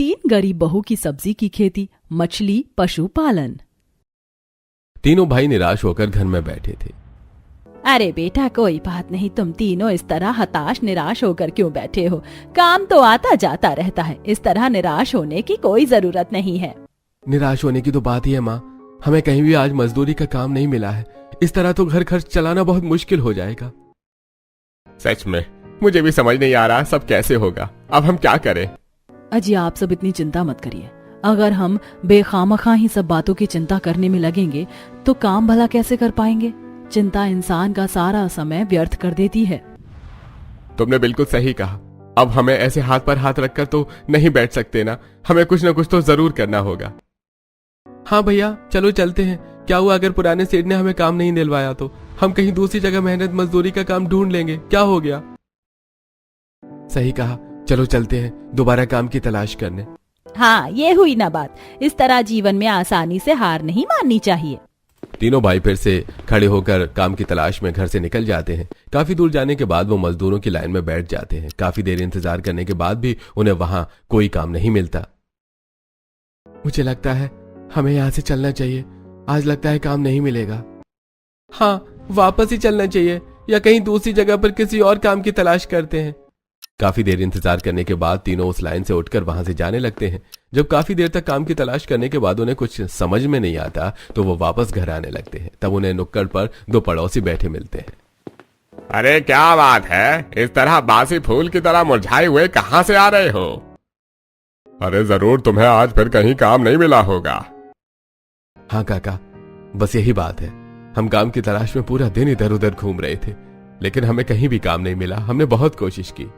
तीन गरीब बहू की सब्जी की खेती, मछली, पशुपालन। तीनों भाई निराश होकर घर में बैठे थे। अरे बेटा कोई बात नहीं, तुम तीनों इस तरह हताश निराश होकर क्यों बैठे हो? काम तो आता जाता रहता है, इस तरह निराश होने की कोई जरूरत नहीं है। निराश होने की तो बात ही है माँ, हमें कहीं भी आज मजदूरी का काम नहीं मिला है। इस तरह तो घर खर्च चलाना बहुत मुश्किल हो जाएगा। सच में मुझे भी समझ नहीं आ रहा सब कैसे होगा, अब हम क्या करें? अजी आप सब इतनी चिंता मत करिए। अगर हम बेखामखा ही सब बातों की चिंता करने में लगेंगे तो काम भला कैसे कर पाएंगे? चिंता इंसान का सारा समय व्यर्थ कर देती है। तुमने बिल्कुल सही कहा। अब हमें ऐसे हाथ पर हाथ रखकर तो नहीं बैठ सकते ना, हमें कुछ न कुछ तो जरूर करना होगा। हाँ भैया चलो चलते हैं। क्या हुआ अगर पुराने सेठ ने हमें काम नहीं दिलवाया तो? हम कहीं दूसरी जगह मेहनत मजदूरी का काम ढूंढ लेंगे, क्या हो गया? सही कहा, चलो चलते हैं दोबारा काम की तलाश करने। हाँ ये हुई ना बात, इस तरह जीवन में आसानी से हार नहीं माननी चाहिए। तीनों भाई फिर से खड़े होकर काम की तलाश में घर से निकल जाते हैं। काफी दूर जाने के बाद वो मजदूरों की लाइन में बैठ जाते हैं। काफी देर इंतजार करने के बाद भी उन्हें वहां कोई काम नहीं मिलता। मुझे लगता है हमें यहाँ से चलना चाहिए, आज लगता है काम नहीं मिलेगा। हाँ वापस ही चलना चाहिए या कहीं दूसरी जगह पर किसी और काम की तलाश करते हैं। काफी देर इंतजार करने के बाद तीनों उस लाइन से उठकर वहां से जाने लगते हैं। जब काफी देर तक काम की तलाश करने के बाद उन्हें कुछ समझ में नहीं आता तो वो वापस घर आने लगते हैं। तब उन्हें नुक्कड़ पर दो पड़ोसी बैठे मिलते हैं। अरे क्या बात है, इस तरह बासी फूल की तरह मुरझाए हुए कहां से आ रहे हो? अरे जरूर तुम्हें आज फिर कहीं काम नहीं मिला होगा। हाँ काका, बस यही बात है। हम काम की तलाश में पूरा दिन इधर उधर घूम रहे थे लेकिन हमें कहीं भी काम नहीं मिला। हमने बहुत कोशिश की।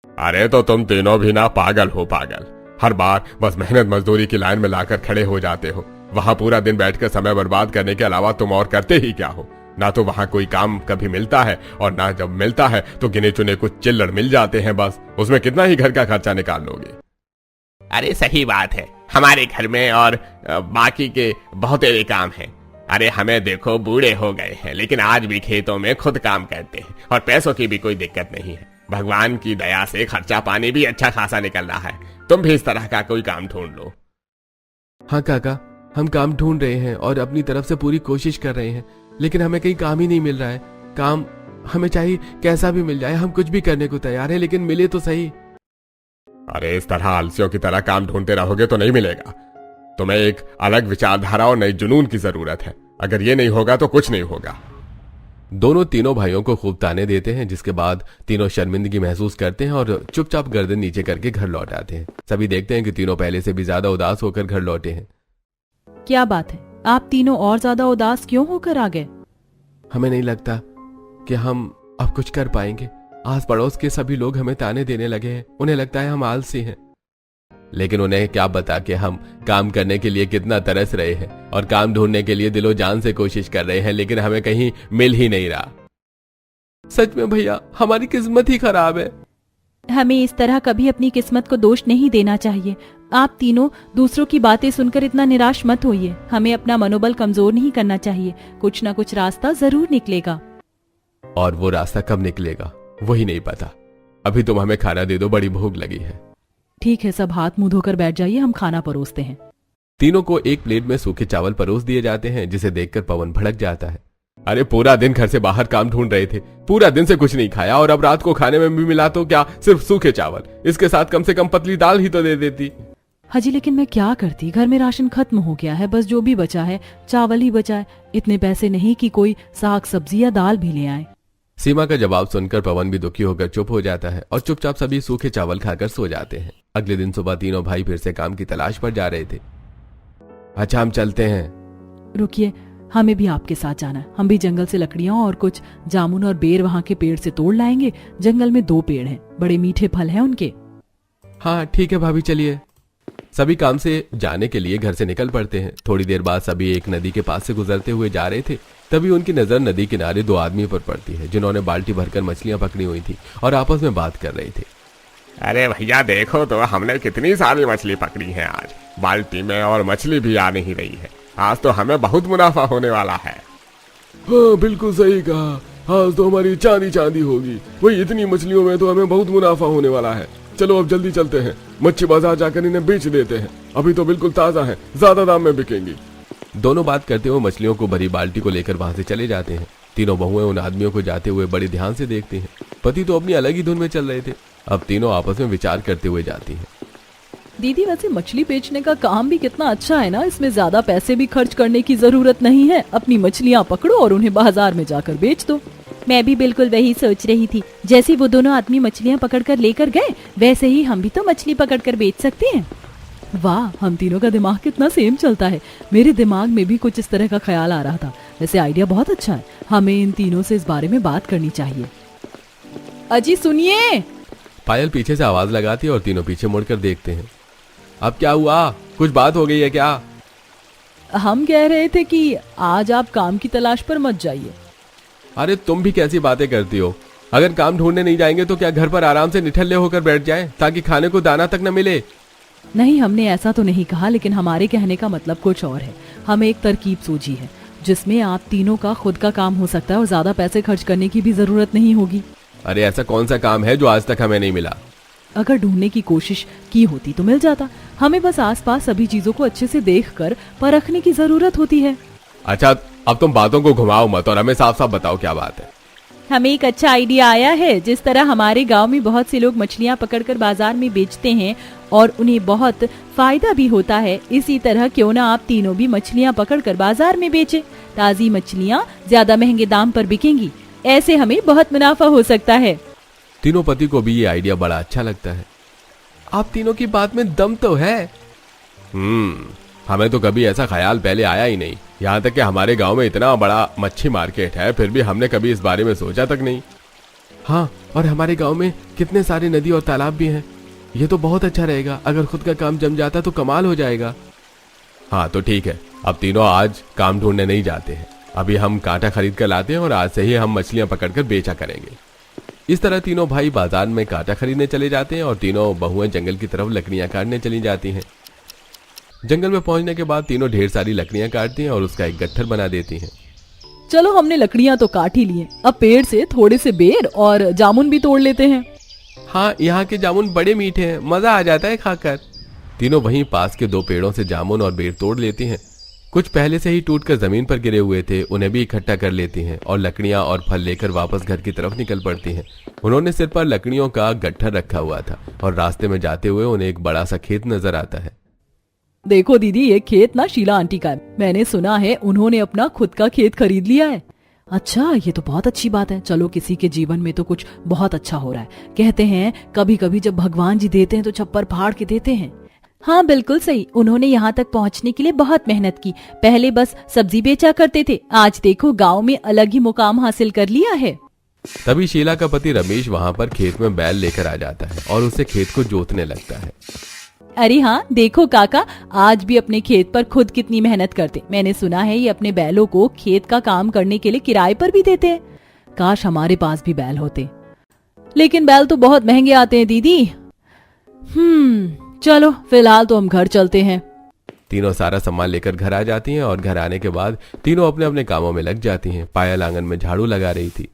अरे तो तुम तीनों भी ना पागल हो पागल। हर बार बस मेहनत मजदूरी की लाइन में लाकर खड़े हो जाते हो। वहां पूरा दिन बैठकर समय बर्बाद करने के अलावा तुम और करते ही क्या हो? ना तो वहां कोई काम कभी मिलता है और ना जब मिलता है तो गिने चुने कुछ चिल्लड़ मिल जाते हैं, बस उसमें कितना ही घर का खर्चा निकाल लोगे। अरे सही बात है, हमारे घर में और बाकी के बहुत सारे काम हैं। अरे हमें देखो बूढ़े हो गए हैं लेकिन आज भी खेतों में खुद काम करते हैं और पैसों की भी कोई दिक्कत नहीं है। भगवान की दया से खर्चा पानी भी अच्छा खासा निकल रहा है। तुम भी इस तरह का कोई काम ढूंढ लो। हाँ काका, हम काम ढूंढ रहे हैं और अपनी तरफ से पूरी कोशिश कर रहे हैं लेकिन हमें कहीं काम ही नहीं मिल रहा है। काम हमें चाहिए कैसा भी मिल जाए, हम कुछ भी करने को तैयार हैं लेकिन मिले तो सही। अरे इस तरह आलसियों की तरह काम ढूंढते रहोगे तो नहीं मिलेगा। तुम्हें एक अलग विचारधारा और नई जुनून की जरूरत है। अगर ये नहीं होगा तो कुछ नहीं होगा। दोनों तीनों भाइयों को खूब ताने देते हैं जिसके बाद तीनों शर्मिंदगी महसूस करते हैं और चुपचाप गर्दन नीचे करके घर लौट आते हैं। सभी देखते हैं कि तीनों पहले से भी ज्यादा उदास होकर घर लौटे हैं। क्या बात है, आप तीनों और ज्यादा उदास क्यों होकर आ गए? हमें नहीं लगता कि हम अब कुछ कर पाएंगे। आस पड़ोस के सभी लोग हमें ताने देने लगे हैं। उन्हें लगता है हम आलसी हैं, लेकिन उन्हें क्या पता कि हम काम करने के लिए कितना तरस रहे हैं और काम ढूंढने के लिए दिलो जान से कोशिश कर रहे हैं लेकिन हमें कहीं मिल ही नहीं रहा। सच में भैया हमारी किस्मत ही खराब है। हमें इस तरह कभी अपनी किस्मत को दोष नहीं देना चाहिए। आप तीनों दूसरों की बातें सुनकर इतना निराश मत होइए। हमें अपना मनोबल कमजोर नहीं करना चाहिए। कुछ ना कुछ रास्ता जरूर निकलेगा। और वो रास्ता कब निकलेगा वही नहीं पता। अभी तुम हमें खाना दे दो, बड़ी भूख लगी है। ठीक है, सब हाथ मुंह धोकर बैठ जाइए, हम खाना परोसते हैं। तीनों को एक प्लेट में सूखे चावल परोस दिए जाते हैं जिसे देखकर पवन भड़क जाता है। अरे पूरा दिन घर से बाहर काम ढूंढ रहे थे, पूरा दिन से कुछ नहीं खाया और अब रात को खाने में भी मिला तो क्या सिर्फ सूखे चावल? इसके साथ कम से कम पतली दाल ही तो दे देती। हाजी लेकिन मैं क्या करती, घर में राशन खत्म हो गया है। बस जो भी बचा है चावल ही बचा है। इतने पैसे नहीं कि कोई साग सब्जी या दाल भी ले आए। सीमा का जवाब सुनकर पवन भी दुखी होकर चुप हो जाता है और चुपचाप सभी सूखे चावल खाकर सो जाते हैं। अगले दिन सुबह तीनों भाई फिर से काम की तलाश पर जा रहे थे। अच्छा हम चलते हैं। रुकिए, हमें भी आपके साथ जाना है। हम भी जंगल से लकड़ियां और कुछ जामुन और बेर वहां के पेड़ से तोड़ लाएंगे। जंगल में 2 पेड़ हैं, बड़े मीठे फल हैं उनके। हाँ ठीक है भाभी, चलिए। सभी काम से जाने के लिए घर से निकल पड़ते हैं। थोड़ी देर बाद सभी एक नदी के पास से गुजरते हुए जा रहे थे। तभी उनकी नजर नदी किनारे 2 आदमी पर पड़ती है जिन्होंने बाल्टी भरकर मछलियां पकड़ी हुई थी और आपस में बात कर रहे थे। अरे भैया देखो तो हमने कितनी सारी मछली पकड़ी है आज। बाल्टी में और मछली भी आ नहीं रही है। आज तो हमें बहुत मुनाफा होने वाला है। हाँ बिल्कुल सही कहा, आज तो हमारी चांदी चांदी होगी। वही इतनी मछलियों में तो हमें बहुत मुनाफा होने वाला है। चलो अब जल्दी चलते हैं, मच्छी बाजार जाकर इन्हें बेच देते हैं, अभी तो बिल्कुल ताजा है, ज्यादा दाम में बिकेंगी। दोनों बात करते हुए मछलियों को भरी बाल्टी को लेकर वहां से चले जाते हैं। तीनों बहुएं उन आदमियों को जाते हुए बड़े ध्यान से देखती हैं। पति तो अपनी अलग ही धुन में चल रहे थे। अब तीनों आपस में विचार करते हुए जाती हैं। दीदी वैसे मछली बेचने का काम भी कितना अच्छा है ना, इसमें ज्यादा पैसे भी खर्च करने की जरूरत नहीं है। अपनी मछलियाँ पकड़ो और उन्हें बाजार में जाकर बेच दो। मैं भी बिल्कुल वही सोच रही थी। जैसे वो दोनों आदमी मछलियाँ पकड़कर लेकर गए, वैसे ही हम भी तो मछली पकड़कर बेच सकते हैं। वाह, हम तीनों का दिमाग कितना सेम चलता है। मेरे दिमाग में भी कुछ इस तरह का ख्याल आ रहा था। वैसे आइडिया बहुत अच्छा है, हमें इन तीनों से इस बारे में बात करनी चाहिए। अजी सुनिए। पायल पीछे से आवाज लगाती है और तीनों पीछे मुड़कर देखते हैं। अब क्या हुआ, कुछ बात हो गई है क्या? हम कह रहे थे कि आज आप काम की तलाश पर मत जाइए। अरे तुम भी कैसी बातें करती हो? अगर काम ढूंढने नहीं जाएंगे तो क्या घर पर आराम से निठल्ले होकर बैठ जाएं ताकि खाने को दाना तक न मिले? नहीं, हमने ऐसा तो नहीं कहा, लेकिन हमारे कहने का मतलब कुछ और है। हमें एक तरकीब सूझी है जिसमें आप तीनों का खुद का काम हो सकता है और ज्यादा पैसे खर्च करने की भी जरूरत नहीं होगी। अरे ऐसा कौन सा काम है जो आज तक हमें नहीं मिला? अगर ढूंढने की कोशिश की होती तो मिल जाता। हमें बस आसपास सभी चीजों को अच्छे से देखकर परखने की जरूरत होती है। अच्छा, अब तुम बातों को घुमाओ मत और हमें साफ साफ बताओ क्या बात है। हमें एक अच्छा आइडिया आया है। जिस तरह हमारे गांव में बहुत से लोग मछलियां पकड़कर बाजार में बेचते हैं और उन्हें बहुत फायदा भी होता है, इसी तरह क्यों ना आप तीनों भी मछलियां पकड़कर बाजार में बेचें। ताजी मछलियां ज्यादा महंगे दाम पर बिकेंगी, ऐसे हमें बहुत मुनाफा हो सकता है। तीनों पति को भी ये आइडिया बड़ा अच्छा लगता है। आप तीनों की बात में दम तो है। हमें तो कभी ऐसा ख्याल पहले आया ही नहीं। यहाँ तक कि हमारे गांव में इतना बड़ा मच्छी मार्केट है, फिर भी हमने कभी इस बारे में सोचा तक नहीं। हाँ, और हमारे गांव में कितने सारे नदी और तालाब भी हैं। ये तो बहुत अच्छा रहेगा। अगर खुद का काम जम जाता तो कमाल हो जाएगा। हाँ तो ठीक है, अब तीनों आज काम ढूंढने नहीं जाते हैं। अभी हम कांटा खरीद कर लाते हैं और आज से ही हम मछलियां पकड़कर बेचा करेंगे। इस तरह तीनों भाई बाजार में कांटा खरीदने चले जाते हैं और तीनों बहुएं जंगल की तरफ लकड़ियां काटने चली जाती हैं। जंगल में पहुंचने के बाद तीनों ढेर सारी लकड़ियां काटती हैं और उसका एक गट्ठर बना देती हैं। चलो, हमने लकड़ियां तो काट ही ली हैं, अब पेड़ से थोड़े से बेर और जामुन भी तोड़ लेते हैं। हाँ, यहाँ के जामुन बड़े मीठे हैं, मजा आ जाता है खाकर। तीनों वहीं पास के 2 पेड़ों से जामुन और बेर तोड़ लेती हैं। कुछ पहले से ही टूटकर जमीन पर गिरे हुए थे, उन्हें भी इकट्ठा कर लेती हैं और लकड़ियां और फल लेकर वापस घर की तरफ निकल पड़ती हैं। उन्होंने सिर पर लकड़ियों का गट्ठर रखा हुआ था और रास्ते में जाते हुए उन्हें एक बड़ा सा खेत नजर आता है। देखो दीदी, ये खेत ना शीला आंटी का है। मैंने सुना है उन्होंने अपना खुद का खेत खरीद लिया है। अच्छा, ये तो बहुत अच्छी बात है। चलो, किसी के जीवन में तो कुछ बहुत अच्छा हो रहा है। कहते हैं कभी कभी जब भगवान जी देते हैं तो छप्पर फाड़ के देते हैं। हाँ बिल्कुल सही। उन्होंने यहाँ तक पहुँचने के लिए बहुत मेहनत की। पहले बस सब्जी बेचा करते थे, आज देखो गाँव में अलग ही मुकाम हासिल कर लिया है। तभी शीला का पति रमेश वहाँ पर खेत में बैल लेकर आ जाता है और उसे खेत को जोतने लगता है। अरे हाँ, देखो काका, आज भी अपने खेत पर खुद कितनी मेहनत करते। मैंने सुना है ये अपने बैलों को खेत का काम करने के लिए किराए पर भी देते हैं। काश हमारे पास भी बैल होते, लेकिन बैल तो बहुत महंगे आते हैं दीदी। चलो, फिलहाल तो हम घर चलते हैं। तीनों सारा सामान लेकर घर आ जाती हैं और घर आने के बाद तीनों अपने अपने कामों में लग जाती हैं। पायल आंगन में झाड़ू लगा रही थी।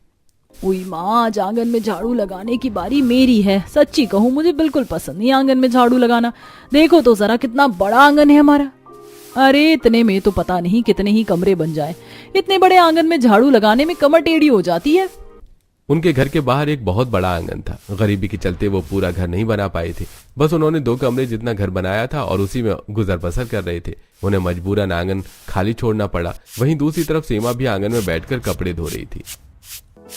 उई माँ, आज आंगन में झाड़ू लगाने की बारी मेरी है। सच्ची कहूँ, मुझे बिल्कुल पसंद नहीं आंगन में झाड़ू लगाना। देखो तो जरा कितना बड़ा आंगन है हमारा। अरे इतने में तो पता नहीं कितने ही कमरे बन जाए। इतने बड़े आंगन में झाड़ू लगाने में कमर टेढ़ी हो जाती है। उनके घर के बाहर एक बहुत बड़ा आंगन था। गरीबी के चलते वो पूरा घर नहीं बना पाए थे। बस उन्होंने 2 कमरे जितना घर बनाया था और उसी में गुजर बसर कर रहे थे। उन्हें मजबूरन आंगन खाली छोड़ना पड़ा। वहीं दूसरी तरफ सीमा भी आंगन में बैठकर कपड़े धो रही थी।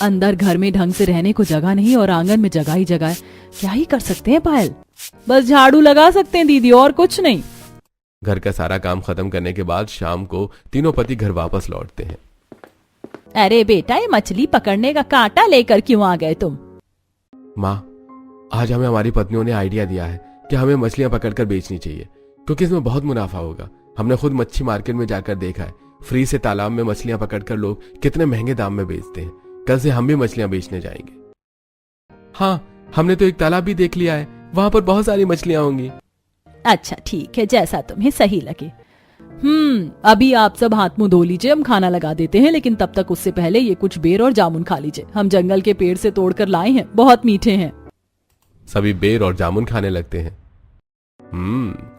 अंदर घर में ढंग से रहने को जगह नहीं और आंगन में जगह ही जगह है। क्या ही कर सकते हैं पायल, बस झाड़ू लगा सकते हैं दीदी, और कुछ नहीं। घर का सारा काम खत्म करने के बाद शाम को तीनों पति घर वापस लौटते हैं। अरे बेटा, ये मछली पकड़ने का कांटा लेकर क्यों आ गए तुम? माँ, आज हमें हमारी पत्नियों ने आइडिया दिया है कि हमें मछलियां पकड़कर बेचनी चाहिए, क्योंकि इसमें बहुत मुनाफा होगा। हमने खुद मच्छी मार्केट में जाकर देखा है, फ्री से तालाब में मछलियां पकड़कर लोग कितने महंगे दाम में बेचते हैं। कल से हम भी मछलियां बेचने जाएंगे। हाँ, हमने तो एक तालाब भी देख लिया है, वहां पर बहुत सारी मछलियां होंगी। अच्छा ठीक है, जैसा तुम्हें सही लगे। अभी आप सब हाथ मुंह धो लीजिए, हम खाना लगा देते हैं। लेकिन तब तक उससे पहले ये कुछ बेर और जामुन खा लीजिए। हम जंगल के पेड़ से तोड़कर लाए हैं, बहुत मीठे हैं। सभी बेर और जामुन खाने लगते हैं।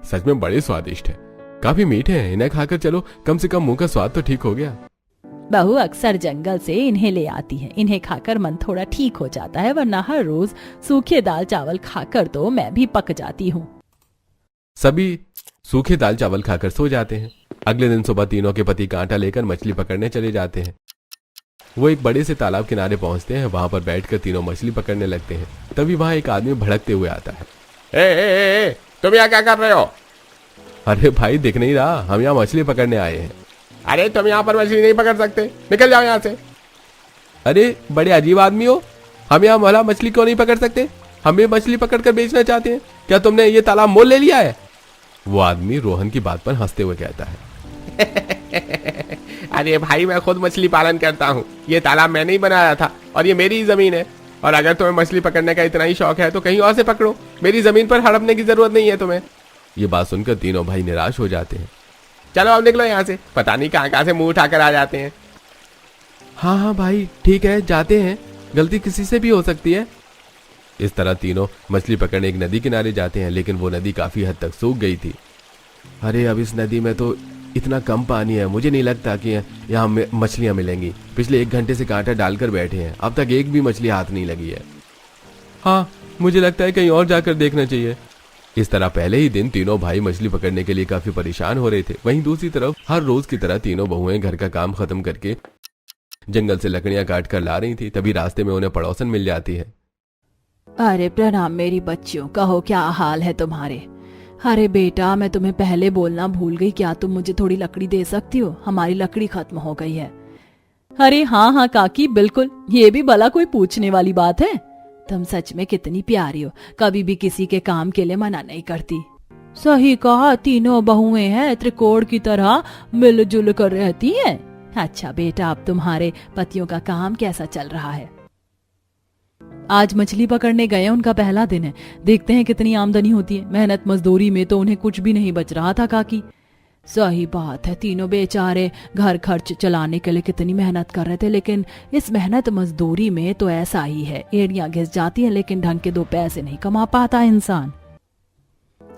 सच में बड़े स्वादिष्ट है। काफी मीठे हैं, इन्हें खाकर चलो, कम से कम मुंह का स्वाद तो ठीक हो गया। बहू अक्सर जंगल से इन्हें ले आती है, इन्हें खाकर मन थोड़ा ठीक हो जाता है, वरना हर रोज सूखे दाल चावल खाकर तो मैं भी पक जाती हूँ। सभी सूखे दाल चावल खाकर सो जाते हैं। अगले दिन सुबह तीनों के पति कांटा लेकर मछली पकड़ने चले जाते हैं। वो एक बड़े से तालाब किनारे पहुंचते हैं। वहां पर बैठकर तीनों मछली पकड़ने लगते हैं। तभी वहां एक आदमी भड़कते हुए आता है। ए, तुम यहाँ क्या कर रहे हो? अरे भाई, दिख नहीं रहा? हम यहाँ मछली पकड़ने आए हैं। अरे तुम यहाँ पर मछली नहीं पकड़ सकते, निकल जाओ यहाँ से। अरे बड़े अजीब आदमी हो, हम यहाँ भला मछली क्यों नहीं पकड़ सकते? हम भी मछली पकड़कर बेचना चाहते हैं। क्या तुमने ये तालाब मोल ले लिया है? वो आदमी रोहन की बात पर हंसते हुए कहता है। अरे भाई, मैं खुद मछली पालन करता हूँ। ये तालाब मैंने ही बनाया था और ये मेरी ही जमीन है। और अगर तुम्हें मछली पकड़ने का इतना ही शौक है तो कहीं और से पकड़ो, मेरी जमीन पर हड़पने की जरूरत नहीं है तुम्हें। ये बात सुनकर तीनों भाई निराश हो जाते हैं। चलो अब निकलो यहाँ से, पता नहीं कहाँ से मुंह उठाकर आ जाते हैं। हाँ भाई, ठीक है, जाते हैं, गलती किसी से भी हो सकती है। इस तरह तीनों मछली पकड़ने एक नदी किनारे जाते हैं, लेकिन वो नदी काफी हद तक सूख गई थी। अरे अब इस नदी में तो इतना कम पानी है, मुझे नहीं लगता कि यहाँ मछलियां मिलेंगी। पिछले 1 घंटे से कांटा डालकर बैठे हैं, अब तक एक भी मछली हाथ नहीं लगी है। हाँ, मुझे लगता है कहीं और जाकर देखना चाहिए। इस तरह पहले ही दिन तीनों भाई मछली पकड़ने के लिए काफी परेशान हो रहे थे। वहीं दूसरी तरफ हर रोज की तरह तीनों बहुएं घर का काम खत्म करके जंगल से लकड़ियां काट कर ला रही थी। तभी रास्ते में उन्हें पड़ोसन मिल जाती है। अरे प्रणाम मेरी बच्चियों, कहो क्या हाल है तुम्हारे? अरे बेटा, मैं तुम्हें पहले बोलना भूल गई, क्या तुम मुझे थोड़ी लकड़ी दे सकती हो? हमारी लकड़ी खत्म हो गई है। अरे हाँ हाँ काकी, बिल्कुल, ये भी भला कोई पूछने वाली बात है? तुम सच में कितनी प्यारी हो, कभी भी किसी के काम के लिए मना नहीं करती। सही कहा, तीनों बहुएं हैं, त्रिकोण की तरह मिलजुल कर रहती हैं। अच्छा बेटा, अब तुम्हारे पतियों का काम कैसा चल रहा है? आज मछली पकड़ने गए, उनका पहला दिन है। देखते हैं कितनी आमदनी होती है। मेहनत मजदूरी में तो उन्हें कुछ भी नहीं बच रहा था काकी। सही बात है, तीनों बेचारे घर खर्च चलाने के लिए कितनी मेहनत कर रहे थे, लेकिन इस मेहनत मजदूरी में तो ऐसा ही है, एड़ियां घिस जाती है लेकिन ढंग के 2 पैसे नहीं कमा पाता इंसान।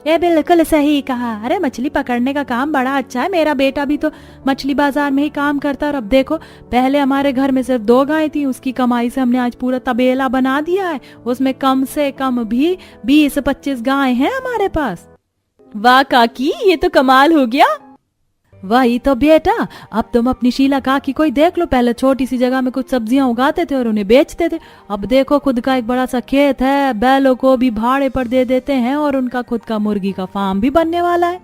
ये बिल्कुल सही कहा। अरे मछली पकड़ने का काम बड़ा अच्छा है, मेरा बेटा भी तो मछली बाजार में ही काम करता है। और अब देखो, पहले हमारे घर में सिर्फ 2 गायें थी, उसकी कमाई से हमने आज पूरा तबेला बना दिया है। उसमें कम से कम भी 20-25 गायें हैं हमारे पास। वाह काकी, ये तो कमाल हो गया। वही तो बेटा, अब तुम अपनी शीला काकी को ही देख लो। पहले छोटी सी जगह में कुछ सब्जियां उगाते थे और उन्हें बेचते थे। अब देखो, खुद का एक बड़ा सा खेत है, बैलों को भी भाड़े पर दे देते हैं और उनका खुद का मुर्गी का फार्म भी बनने वाला है।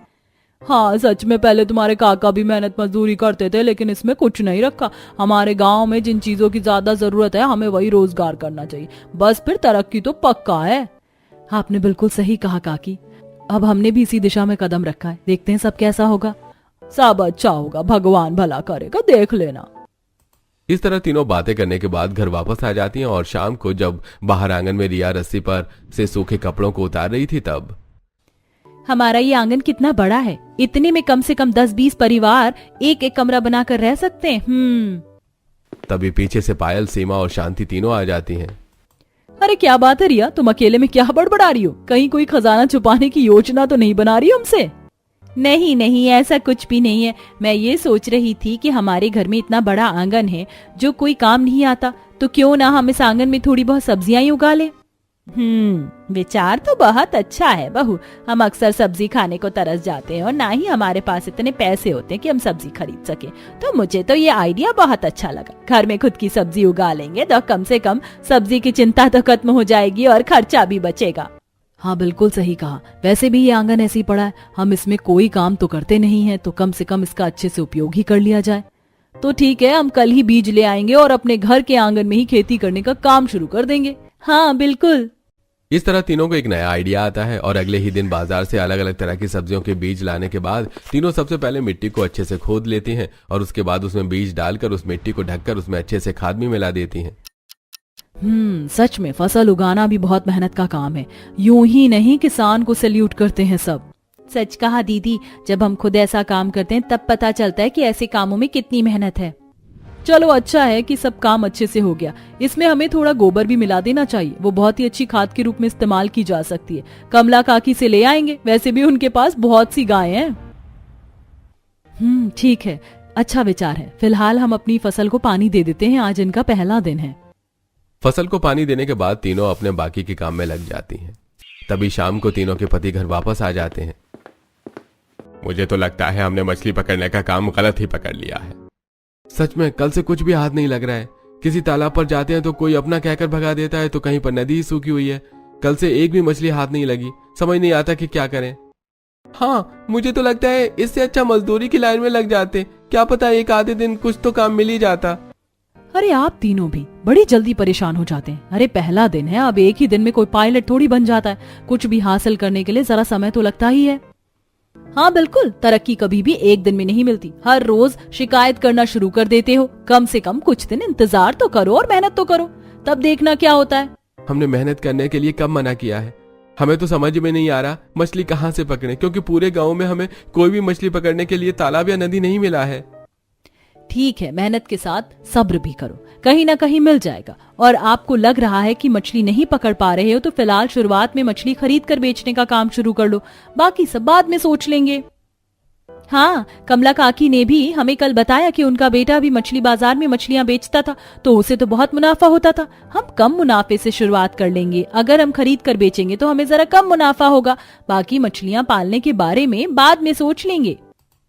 हाँ सच में, पहले तुम्हारे काका भी मेहनत मजदूरी करते थे, लेकिन इसमें कुछ नहीं रखा। हमारे गाँव में जिन चीजों की ज्यादा जरूरत है, हमें वही रोजगार करना चाहिए, बस फिर तरक्की तो पक्का है। आपने बिल्कुल सही कहा काकी। अब हमने भी इसी दिशा में कदम रखा है, देखते हैं सब कैसा होगा। सब अच्छा होगा, भगवान भला करेगा, देख लेना। इस तरह तीनों बातें करने के बाद घर वापस आ जाती हैं और शाम को जब बाहर आंगन में रिया रस्सी पर से सूखे कपड़ों को उतार रही थी, तब हमारा ये आंगन कितना बड़ा है, इतने में कम से कम 10-20 परिवार एक कमरा बनाकर रह सकते हैं। तभी पीछे से पायल, सीमा और शांति तीनों आ जाती हैं। अरे क्या बात है रिया, तुम अकेले में क्या बड़बड़ा रही हो? कहीं कोई खजाना छुपाने की योजना तो नहीं बना रही हो हमसे? नहीं नहीं, ऐसा कुछ भी नहीं है। मैं ये सोच रही थी कि हमारे घर में इतना बड़ा आंगन है जो कोई काम नहीं आता, तो क्यों ना हम इस आंगन में थोड़ी बहुत सब्जियां ही उगा लें। विचार तो बहुत अच्छा है बहू। हम अक्सर सब्जी खाने को तरस जाते हैं और ना ही हमारे पास इतने पैसे होते हैं कि हम सब्जी खरीद सके। तो मुझे तो ये आइडिया बहुत अच्छा लगा। घर में खुद की सब्जी उगा लेंगे तो कम से कम सब्जी की चिंता तो खत्म हो जाएगी और खर्चा भी बचेगा। हाँ बिल्कुल सही कहा। वैसे भी ये आंगन ऐसे ही पड़ा है, हम इसमें कोई काम तो करते नहीं है, तो कम से कम इसका अच्छे से उपयोग ही कर लिया जाए। तो ठीक है, हम कल ही बीज ले आएंगे और अपने घर के आंगन में ही खेती करने का काम शुरू कर देंगे। हाँ बिल्कुल। इस तरह तीनों को एक नया आइडिया आता है और अगले ही दिन बाजार से अलग अलग तरह की सब्जियों के बीज लाने के बाद तीनों सबसे पहले मिट्टी को अच्छे से खोद लेती हैं और उसके बाद उसमें बीज डालकर उस मिट्टी को ढककर उसमें अच्छे से खाद भी मिला देती हैं। सच में फसल उगाना भी बहुत मेहनत का काम है। यूं ही नहीं, किसान को सैल्यूट करते हैं सब। सच कहा दीदी, जब हम खुद ऐसा काम करते हैं तब पता चलता है कि ऐसे कामों में कितनी मेहनत है। चलो अच्छा है कि सब काम अच्छे से हो गया। इसमें हमें थोड़ा गोबर भी मिला देना चाहिए, वो बहुत ही अच्छी खाद के रूप में इस्तेमाल की जा सकती है। कमला काकी से ले आएंगे, वैसे भी उनके पास बहुत सी गायें हैं। ठीक है, अच्छा विचार है। फिलहाल हम अपनी फसल को पानी दे देते हैं, आज इनका पहला दिन है। फसल को पानी देने के बाद तीनों अपने बाकी के काम में लग जाती हैं। तभी शाम को तीनों के पति घर वापस आ जाते हैं। मुझे तो लगता है हमने मछली पकड़ने का काम गलत ही पकड़ लिया है। सच में कल से कुछ भी हाथ नहीं लग रहा है। किसी तालाब पर जाते हैं तो कोई अपना कहकर भगा देता है, तो कहीं पर नदी ही सूखी हुई है। कल से एक भी मछली हाथ नहीं लगी, समझ नहीं आता कि क्या करें। हाँ, मुझे तो लगता है इससे अच्छा मजदूरी की लाइन में लग जाते, क्या पता एक आधे दिन कुछ तो काम मिल ही जाता। अरे आप तीनों भी बड़ी जल्दी परेशान हो जाते हैं। अरे पहला दिन है, अब एक ही दिन में कोई पायलट थोड़ी बन जाता है। कुछ भी हासिल करने के लिए जरा समय तो लगता ही है। हाँ बिल्कुल, तरक्की कभी भी एक दिन में नहीं मिलती। हर रोज शिकायत करना शुरू कर देते हो। कम से कम कुछ दिन इंतजार तो करो और मेहनत तो करो, तब देखना क्या होता है। हमने मेहनत करने के लिए कब मना किया है? हमें तो समझ में नहीं आ रहा मछली कहाँ से पकड़े, क्योंकि पूरे गांव में हमें कोई भी मछली पकड़ने के लिए तालाब या नदी नहीं मिला है। ठीक है, मेहनत के साथ सब्र भी करो, कहीं ना कहीं मिल जाएगा। और आपको लग रहा है कि मछली नहीं पकड़ पा रहे हो, तो फिलहाल शुरुआत में मछली खरीद कर बेचने का काम शुरू कर लो, बाकी सब बाद में सोच लेंगे। हाँ, कमला काकी ने भी हमें कल बताया कि उनका बेटा भी मछली बाजार में मछलियां बेचता था, तो उसे तो बहुत मुनाफा होता था। हम कम मुनाफे से शुरुआत कर लेंगे। अगर हम खरीद कर बेचेंगे तो हमें जरा कम मुनाफा होगा, बाकी मछलियां पालने के बारे में बाद में सोच लेंगे।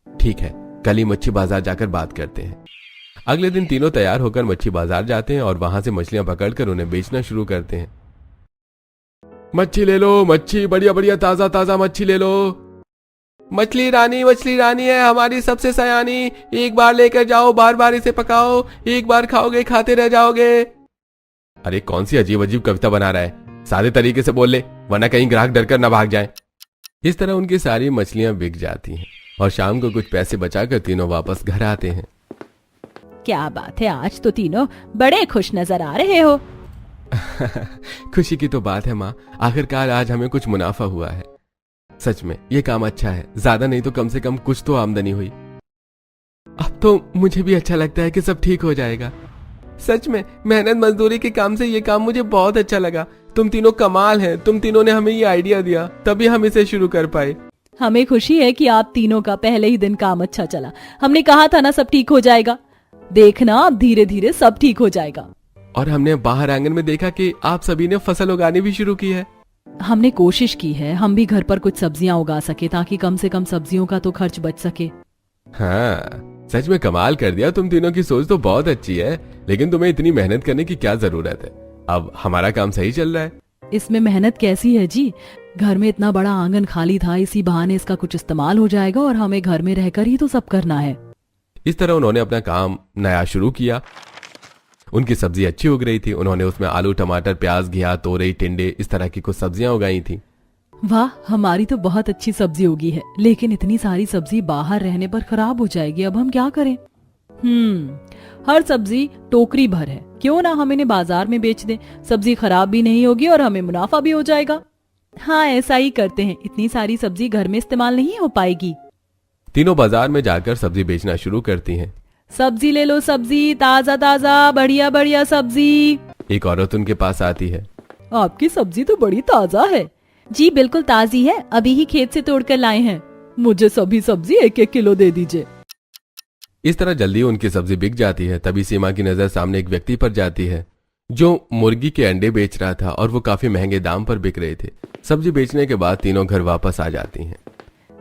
ठीक है, कल ही मच्छी बाजार जाकर बात करते हैं। अगले दिन तीनों तैयार होकर मच्छी बाजार जाते हैं और वहां से मछलियां पकड़कर उन्हें बेचना शुरू करते हैं। मच्छी ले लो, मच्छी बढ़िया बढ़िया ताजा ताजा मच्छी ले लो। मछली रानी है हमारी सबसे सयानी, एक बार लेकर जाओ, बार बार इसे पकाओ, एक बार खाओगे खाते रह जाओगे। अरे कौन सी अजीब अजीब कविता बना रहा है, सादे तरीके से बोल ले, वरना कहीं ग्राहक डरकर न भाग जाए। इस तरह उनकी सारी मछलियां बिक जाती हैं और शाम को कुछ पैसे बचाकर तीनों वापस घर आते हैं। क्या बात है, आज तो तीनों बड़े खुश नजर आ रहे हो। खुशी की तो बात है माँ, आखिरकार आज हमें कुछ मुनाफा हुआ है। सच में ये काम अच्छा है, ज्यादा नहीं तो कम से कम कुछ तो आमदनी हुई। अब तो मुझे भी अच्छा लगता है कि सब ठीक हो जाएगा। सच में मेहनत मजदूरी के काम से ये काम मुझे बहुत अच्छा लगा। तुम तीनों कमाल हैं, तुम तीनों ने हमें ये आइडिया दिया, तभी हम इसे शुरू कर पाए। हमें खुशी है कि आप तीनों का पहले ही दिन काम अच्छा चला। हमने कहा था ना सब ठीक हो जाएगा, देखना अब धीरे धीरे सब ठीक हो जाएगा। और हमने बाहर आंगन में देखा कि आप सभी ने फसल उगानी भी शुरू की है। हमने कोशिश की है हम भी घर पर कुछ सब्जियां उगा सके, ताकि कम से कम सब्जियों का तो खर्च बच सके। हाँ, सच में कमाल कर दिया। तुम तीनों की सोच तो बहुत अच्छी है, लेकिन तुम्हें इतनी मेहनत करने की क्या जरूरत है? अब हमारा काम सही चल रहा है। इसमें मेहनत कैसी है जी, घर में इतना बड़ा आंगन खाली था, इसी बहाने इसका कुछ इस्तेमाल हो जाएगा और हमें घर में रहकर ही तो सब करना है। इस तरह उन्होंने अपना काम नया शुरू किया। उनकी सब्जी अच्छी उग रही थी। उन्होंने उसमें आलू, टमाटर, प्याज, घिया, तोरई, टिंडे, इस तरह की कुछ सब्जियां उगाई थी। वाह, हमारी तो बहुत अच्छी सब्जी उगी है, लेकिन इतनी सारी सब्जी बाहर रहने पर खराब हो जाएगी। अब हम क्या करें? हर सब्जी टोकरी भर है, क्यों ना हम इन्हें बाजार में बेच दें। सब्जी खराब भी नहीं होगी और हमें मुनाफा भी हो जाएगा। हाँ, ऐसा ही करते हैं, इतनी सारी सब्जी घर में इस्तेमाल नहीं हो पाएगी। तीनों बाजार में जाकर सब्जी बेचना शुरू करती हैं। सब्जी ले लो, सब्जी ताजा ताजा बढ़िया बढ़िया सब्जी। एक औरत उनके पास आती है। आपकी सब्जी तो बड़ी ताजा है। जी बिल्कुल ताजी है, अभी ही खेत से तोड़कर लाए हैं। मुझे सभी सब्जी 1-1 किलो दे दीजिए। इस तरह जल्दी उनकी सब्जी बिक जाती है। तभी सीमा की नजर सामने एक व्यक्ति पर जाती है जो मुर्गी के अंडे बेच रहा था और वो काफी महंगे दाम पर बिक रहे थे। सब्जी बेचने के बाद तीनों घर वापस आ जाती हैं।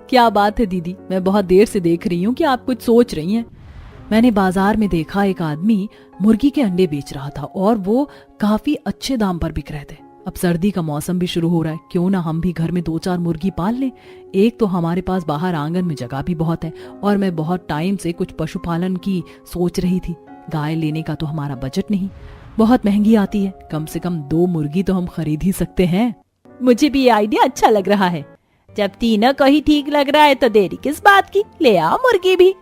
क्या बात है दीदी, मैं बहुत देर से देख रही हूँ कि आप कुछ सोच रही हैं। मैंने बाजार में देखा एक आदमी मुर्गी के अंडे बेच रहा था और वो काफी अच्छे दाम पर बिक रहे थे। अब सर्दी का मौसम भी शुरू हो रहा है, क्यों ना हम भी घर में 2-4 मुर्गी पाल लें। एक तो हमारे पास बाहर आंगन में जगह भी बहुत है और मैं बहुत टाइम से कुछ पशुपालन की सोच रही थी। गाय लेने का तो हमारा बजट नहीं, बहुत महंगी आती है। कम से कम 2 मुर्गी तो हम खरीद ही सकते हैं। मुझे भी ये आइडिया अच्छा लग रहा है। जब तीनों को ही ठीक लग रहा है तो देरी किस बात की, ले आओ मुर्गी भी।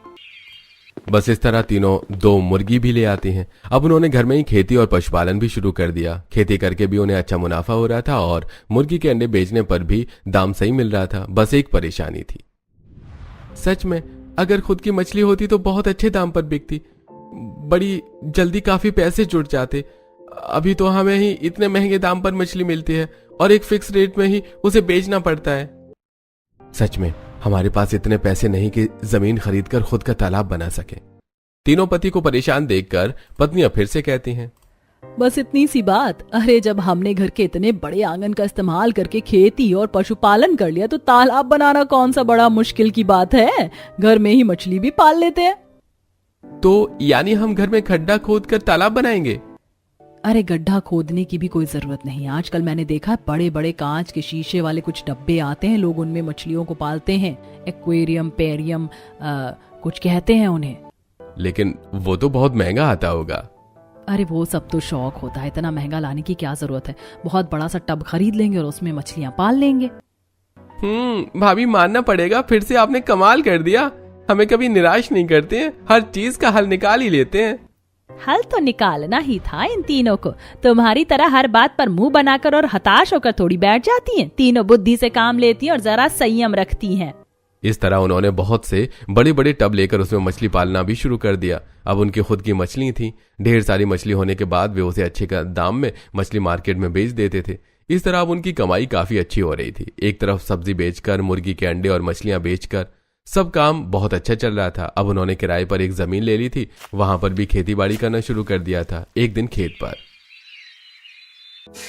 बस इस तरह तीनों 2 मुर्गी भी ले आती हैं। अब उन्होंने घर में ही खेती और पशुपालन भी शुरू कर दिया। खेती करके भी उन्हें अच्छा मुनाफा हो रहा था और मुर्गी के अंडे बेचने पर भी दाम सही मिल रहा था। बस एक परेशानी थी। सच में अगर खुद की मछली होती तो बहुत अच्छे दाम पर बिकती। बड़ी जल्दी काफी पैसे जुट जाते। अभी तो हमें ही इतने महंगे दाम पर मछली मिलती है और एक फिक्स रेट में ही उसे बेचना पड़ता है। सच में हमारे पास इतने पैसे नहीं कि जमीन खरीदकर खुद का तालाब बना सके। तीनों पति को परेशान देखकर पत्नियां फिर से कहती हैं, बस इतनी सी बात। अरे जब हमने घर के इतने बड़े आंगन का इस्तेमाल करके खेती और पशुपालन कर लिया तो तालाब बनाना कौन सा बड़ा मुश्किल की बात है। घर में ही मछली भी पाल लेते हैं। तो यानी हम घर में खड्डा खोद कर तालाब बनाएंगे? अरे गड्ढा खोदने की भी कोई जरूरत नहीं। आजकल मैंने देखा है बड़े बड़े कांच के शीशे वाले कुछ डब्बे आते हैं, लोग उनमें मछलियों को पालते हैं। एक्वेरियम, पेरियम कुछ कहते हैं उन्हें। लेकिन वो तो बहुत महंगा आता होगा। अरे वो सब तो शौक होता है, इतना महंगा लाने की क्या जरूरत है। बहुत बड़ा सा टब खरीद लेंगे और उसमें मछलियां पाल लेंगे। भाभी मानना पड़ेगा, फिर से आपने कमाल कर दिया। हमें कभी निराश नहीं करते हैं, हर चीज का हल निकाल ही लेते हैं। हल तो निकालना ही था इन तीनों को। तुम्हारी तरह हर बात पर मुंह बनाकर और हताश होकर थोड़ी बैठ जाती हैं। तीनों बुद्धि से काम लेती हैं और जरा संयम रखती हैं। इस तरह उन्होंने बहुत से बड़े बड़े टब लेकर उसमें मछली पालना भी शुरू कर दिया। अब उनकी खुद की मछली थी। ढेर सारी मछली होने के बाद वे उसे अच्छे दाम में मछली मार्केट में बेच देते थे। इस तरह अब उनकी कमाई काफी अच्छी हो रही थी। एक तरफ सब्जी बेचकर, मुर्गी के अंडे और मछलियां बेचकर सब काम बहुत अच्छा चल रहा था। अब उन्होंने किराए पर एक जमीन ले ली थी, वहां पर भी खेती बाड़ी करना शुरू कर दिया था। एक दिन खेत पर,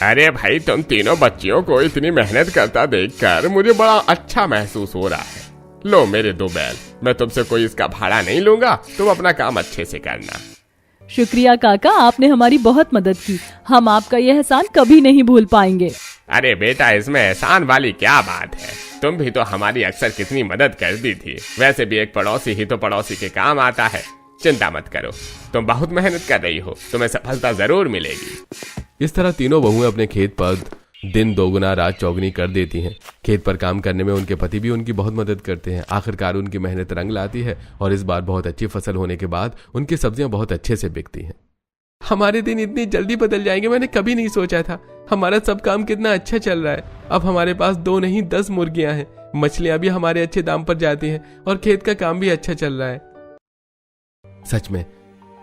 अरे भाई, तुम तीनों बच्चियों को इतनी मेहनत करता देखकर मुझे बड़ा अच्छा महसूस हो रहा है। लो मेरे 2 बैल, मैं तुमसे कोई इसका भाड़ा नहीं लूंगा, तुम अपना काम अच्छे से करना। शुक्रिया काका, आपने हमारी बहुत मदद की। हम आपका यह एहसान कभी नहीं भूल पाएंगे। अरे बेटा, इसमें एहसान वाली क्या बात है। तुम भी तो हमारी अक्सर कितनी मदद करती थी। वैसे भी एक पड़ोसी ही तो पड़ोसी के काम आता है। चिंता मत करो, तुम बहुत मेहनत कर रही हो, तुम्हें सफलता जरूर मिलेगी। इस तरह तीनों बहुएं अपने खेत पर दिन दोगुना रात चौगुनी कर देती हैं। खेत पर काम करने में उनके पति भी उनकी बहुत मदद करते हैं। आखिरकार उनकी मेहनत रंग लाती है और इस बार बहुत अच्छी फसल होने के बाद उनकी सब्जियां बहुत अच्छे से बिकती हैं। हमारे दिन इतनी जल्दी बदल जाएंगे, मैंने कभी नहीं सोचा था। हमारा सब काम कितना अच्छा चल रहा है। अब हमारे पास 2 नहीं 10 मुर्गियां हैं। मछलियां भी हमारे अच्छे दाम पर जाती हैं और खेत का काम भी अच्छा चल रहा है। सच में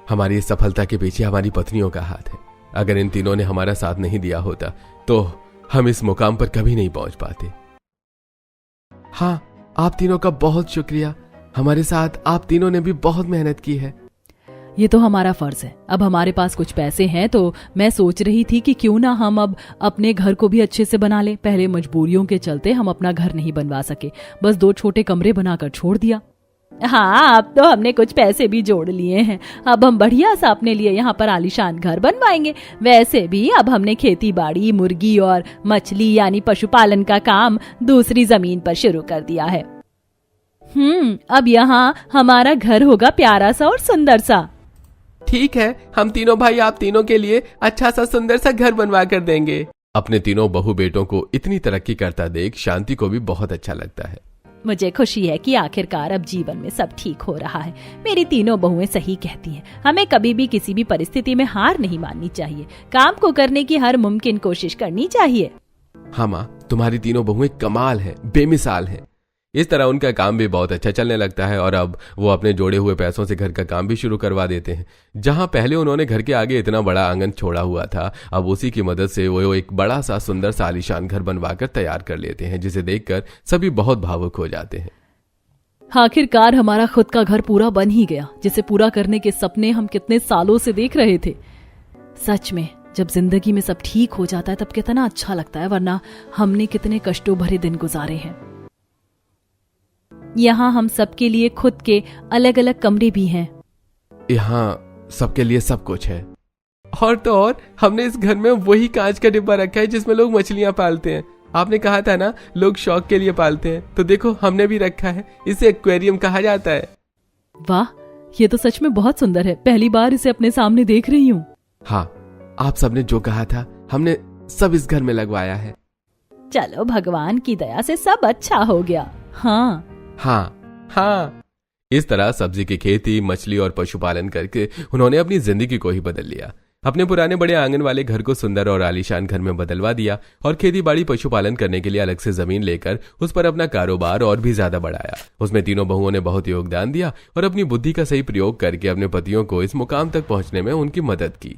हमारी इस सफलता के पीछे हमारी पत्नियों का हाथ है। अगर इन तीनों ने हमारा साथ नहीं दिया होता तो हम इस मुकाम पर कभी नहीं पहुंच पाते। हाँ, आप तीनों का बहुत शुक्रिया। हमारे साथ आप तीनों ने भी बहुत मेहनत की है। ये तो हमारा फर्ज है। अब हमारे पास कुछ पैसे हैं तो मैं सोच रही थी कि क्यों ना हम अब अपने घर को भी अच्छे से बना लें। पहले मजबूरियों के चलते हम अपना घर नहीं बनवा सके, बस 2 छोटे कमरे बनाकर छोड़ दिया। हाँ, अब तो हमने कुछ पैसे भी जोड़ लिए हैं। अब हम बढ़िया सा अपने लिए यहाँ पर आलीशान घर बनवाएंगे। वैसे भी अब हमने खेती बाड़ी, मुर्गी और मछली यानी पशुपालन का काम दूसरी जमीन पर शुरू कर दिया है। अब यहाँ हमारा घर होगा प्यारा सा और सुंदर सा। ठीक है, हम तीनों भाई आप तीनों के लिए अच्छा सा सुंदर सा घर बनवा कर देंगे। अपने तीनों बहू बेटों को इतनी तरक्की करता देख शांति को भी बहुत अच्छा लगता है। मुझे खुशी है कि आखिरकार अब जीवन में सब ठीक हो रहा है। मेरी तीनों बहुएं सही कहती हैं। हमें कभी भी किसी भी परिस्थिति में हार नहीं माननी चाहिए। काम को करने की हर मुमकिन कोशिश करनी चाहिए। हाँ माँ, तुम्हारी तीनों बहुएं कमाल है, बेमिसाल है। इस तरह उनका काम भी बहुत अच्छा चलने लगता है और अब वो अपने जोड़े हुए पैसों से घर का काम भी शुरू करवा देते हैं। जहां पहले उन्होंने घर के आगे इतना बड़ा आंगन छोड़ा हुआ था, अब उसी की मदद से वो एक बड़ा सा सुंदर सा आलीशान घर बनवाकर तैयार कर लेते हैं, जिसे देखकर सभी बहुत भावुक हो जाते हैं। आखिरकार हमारा खुद का घर पूरा बन ही गया, जिसे पूरा करने के सपने हम कितने सालों से देख रहे थे। सच में जब जिंदगी में सब ठीक हो जाता है तब कितना अच्छा लगता है, वरना हमने कितने कष्टों भरे दिन गुजारे हैं। यहाँ हम सबके लिए खुद के अलग अलग कमरे भी हैं। यहाँ सबके लिए सब कुछ है। और तो और हमने इस घर में वही कांच का डिब्बा रखा है जिसमें लोग मछलियां पालते हैं। आपने कहा था ना लोग शौक के लिए पालते हैं, तो देखो हमने भी रखा है। इसे एक्वेरियम कहा जाता है। वाह, ये तो सच में बहुत सुंदर है। पहली बार इसे अपने सामने देख रही हूँ। हाँ, आप सबने जो कहा था हमने सब इस घर में लगवाया है। चलो, भगवान की दया से सब अच्छा हो गया। हाँ हाँ हाँ। इस तरह सब्जी की खेती, मछली और पशुपालन करके उन्होंने अपनी जिंदगी को ही बदल लिया। अपने पुराने बड़े आंगन वाले घर को सुंदर और आलीशान घर में बदलवा दिया और खेती बाड़ी पशुपालन करने के लिए अलग से जमीन लेकर उस पर अपना कारोबार और भी ज्यादा बढ़ाया। उसमें तीनों बहुओं ने बहुत योगदान दिया और अपनी बुद्धि का सही प्रयोग करके अपने पतियों को इस मुकाम तक पहुंचने में उनकी मदद की।